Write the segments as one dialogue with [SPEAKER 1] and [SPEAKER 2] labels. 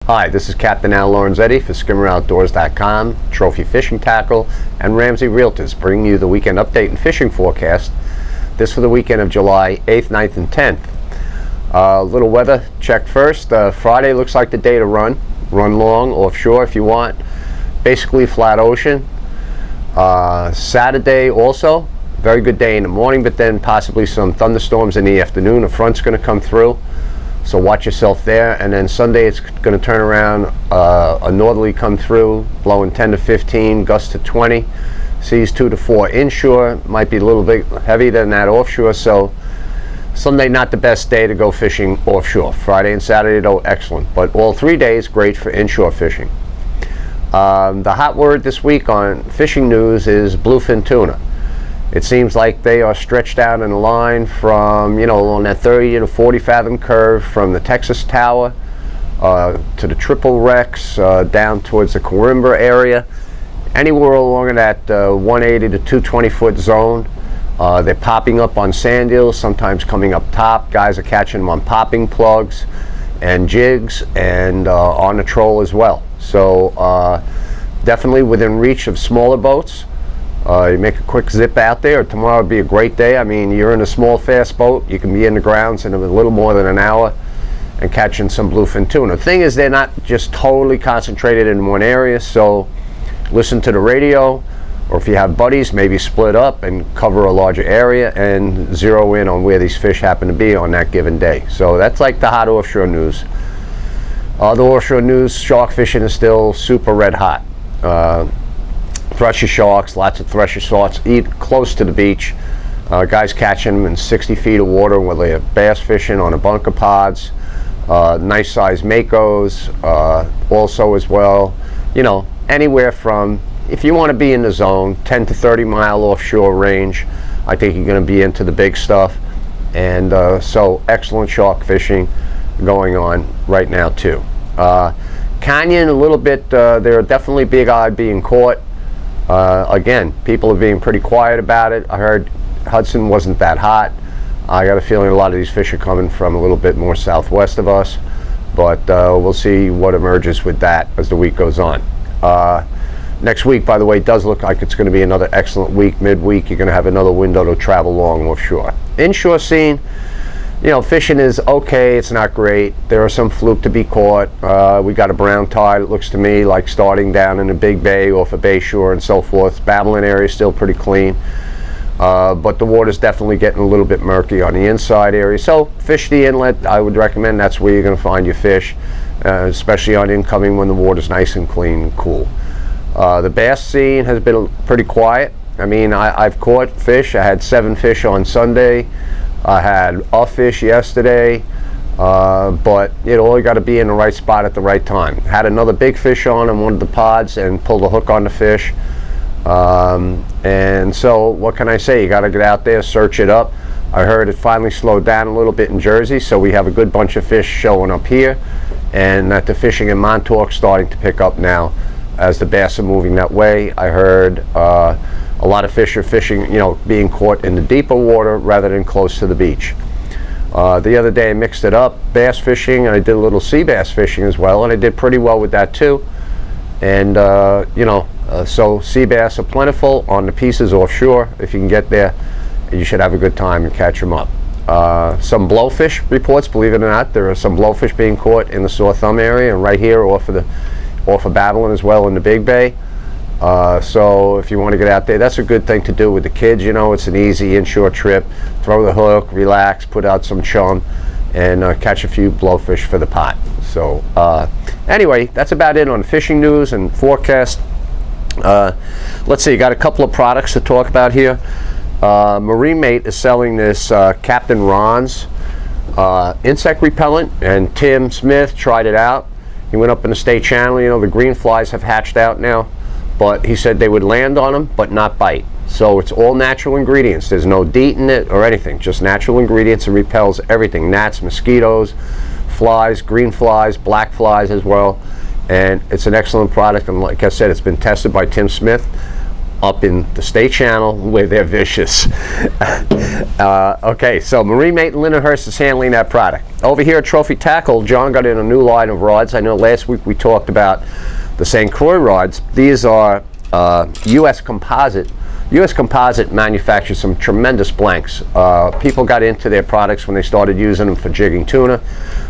[SPEAKER 1] Hi, this is Captain Lorenzetti for SkimmerOutdoors.com, Trophy Fishing Tackle, and Ramsey Realtors, bringing you the weekend update and fishing forecast. This for the weekend of July 8th, 9th, and 10th. Little weather check first. Friday looks like the day to run long, offshore if you want. Basically flat ocean. Saturday also, very good day in the morning, but then possibly some thunderstorms in the afternoon. A front's going to come through, so watch yourself there. And then Sunday it's going to turn around, a northerly come through, blowing 10 to 15, gusts to 20, seas 2 to 4 inshore, might be a little bit heavier than that offshore. So Sunday not the best day to go fishing offshore. Friday and Saturday though, excellent, but all 3 days great for inshore fishing. The hot word this week on fishing news is bluefin tuna. It seems like they are stretched out in a line from, on that 30 to 40 fathom curve from the Texas Tower to the Triple Rex, down towards the Coimbra area. Anywhere along that 180 to 220 foot zone. They're popping up on sand hills, sometimes coming up top. Guys are catching them on popping plugs and jigs and on the troll as well. So definitely within reach of smaller boats. You make a quick zip out there. Tomorrow would be a great day. I mean, you're in a small, fast boat. You can be in the grounds in a little more than an hour and catching some bluefin tuna. The thing is, they're not just totally concentrated in one area, so listen to the radio, or if you have buddies, maybe split up and cover a larger area and zero in on where these fish happen to be on that given day. So that's like the hot offshore news. The offshore news, shark fishing is still super red hot. Thresher sharks, lots of thresher sharks, eat close to the beach. Guys catching them in 60 feet of water, whether they're bass fishing on the bunker pods, nice sized makos, also as well. Anywhere from, if you want to be in the zone, 10 to 30 mile offshore range, I think you're going to be into the big stuff. And so excellent shark fishing going on right now too. Canyon a little bit, there are definitely big eye being caught. Again, people are being pretty quiet about it. I heard Hudson wasn't that hot. I got a feeling a lot of these fish are coming from a little bit more southwest of us, but we'll see what emerges with that as the week goes on. Next week, by the way, does look like it's going to be another excellent week. Midweek, you're going to have another window to travel long offshore. Inshore scene, fishing is okay. It's not great. There are some fluke to be caught. We got a brown tide, it looks to me like, starting down in the Big Bay off of Bayshore and so forth. Babylon area is still pretty clean, but the water's definitely getting a little bit murky on the inside area. So fish the inlet. I would recommend that's where you're going to find your fish, especially on incoming when the water's nice and clean and cool. The bass scene has been pretty quiet. I mean, I've caught fish. I had 7 fish on Sunday. I had a fish yesterday, but all you got to be in the right spot at the right time. Had another big fish on one of the pods and pulled a hook on the fish. And so what can I say? You got to get out there, search it up. I heard it finally slowed down a little bit in Jersey, so we have a good bunch of fish showing up here, and that the fishing in Montauk starting to pick up now as the bass are moving that way. I heard a lot of fish are fishing, being caught in the deeper water rather than close to the beach. The other day I mixed it up, bass fishing, and I did a little sea bass fishing as well, and I did pretty well with that too. And so sea bass are plentiful on the pieces offshore. If you can get there, you should have a good time and catch them up. Some blowfish reports, believe it or not, there are some blowfish being caught in the Sore Thumb area and right here off of Babylon as well in the Big Bay. So if you want to get out there, that's a good thing to do with the kids. It's an easy inshore trip. Throw the hook, relax, put out some chum, and catch a few blowfish for the pot. So anyway, that's about it on fishing news and forecast. Let's see, got a couple of products to talk about here. Marine Mate is selling this Captain Ron's insect repellent, and Tim Smith tried it out. He went up in the state channel. The green flies have hatched out now, but he said they would land on them but not bite. So it's all natural ingredients. There's no DEET in it or anything, just natural ingredients. It repels everything: gnats, mosquitoes, flies, green flies, black flies as well. And it's an excellent product, and like I said, it's been tested by Tim Smith. up in the State Channel where they're vicious. Okay, so Marine Mate and Lindenhurst is handling that product. Over here at Trophy Tackle, John got in a new line of rods. I know last week we talked about the St. Croix rods. These are U.S. Composite. U.S. Composite manufactures some tremendous blanks. People got into their products when they started using them for jigging tuna,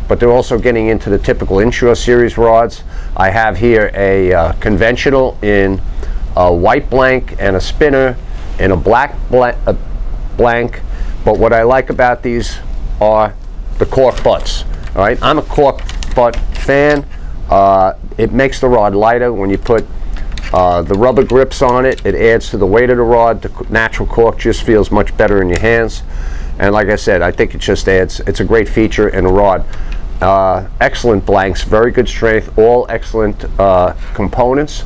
[SPEAKER 1] but they're also getting into the typical inshore series rods. I have here a conventional in a white blank and a spinner in a black blank. But what I like about these are the cork butts. All right, I'm a cork butt fan. It makes the rod lighter when you put the rubber grips on it. It adds to the weight of the rod. The natural cork just feels much better in your hands. And like I said, I think it just adds, it's a great feature in a rod. Excellent blanks, very good strength, all excellent components.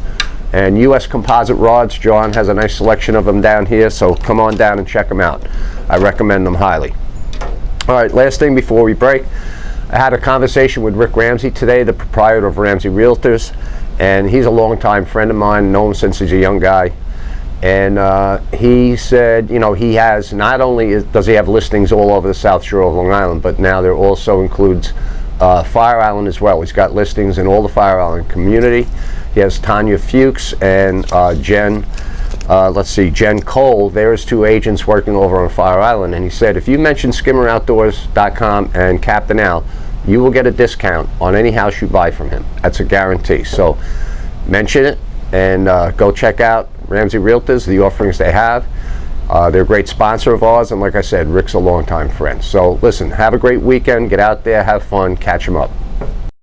[SPEAKER 1] And U.S. Composite rods, John has a nice selection of them down here, so come on down and check them out. I recommend them highly. All right, last thing before we break. I had a conversation with Rick Ramsey today, the proprietor of Ramsey Realtors, and he's a longtime friend of mine, known him since he's a young guy. And he said, you know, he has, not only does he have listings all over the South Shore of Long Island, but now there also includes Fire Island as well. He's got listings in all the Fire Island community. He has Tanya Fuchs and Jen Cole. There's two agents working over on Fire Island, and he said if you mention skimmeroutdoors.com and Captain Al, you will get a discount on any house you buy from him. That's a guarantee. So mention it and go check out Ramsey Realtors, the offerings they have. They're a great sponsor of ours, and like I said, Rick's a longtime friend. So listen, have a great weekend, get out there, have fun, catch them up.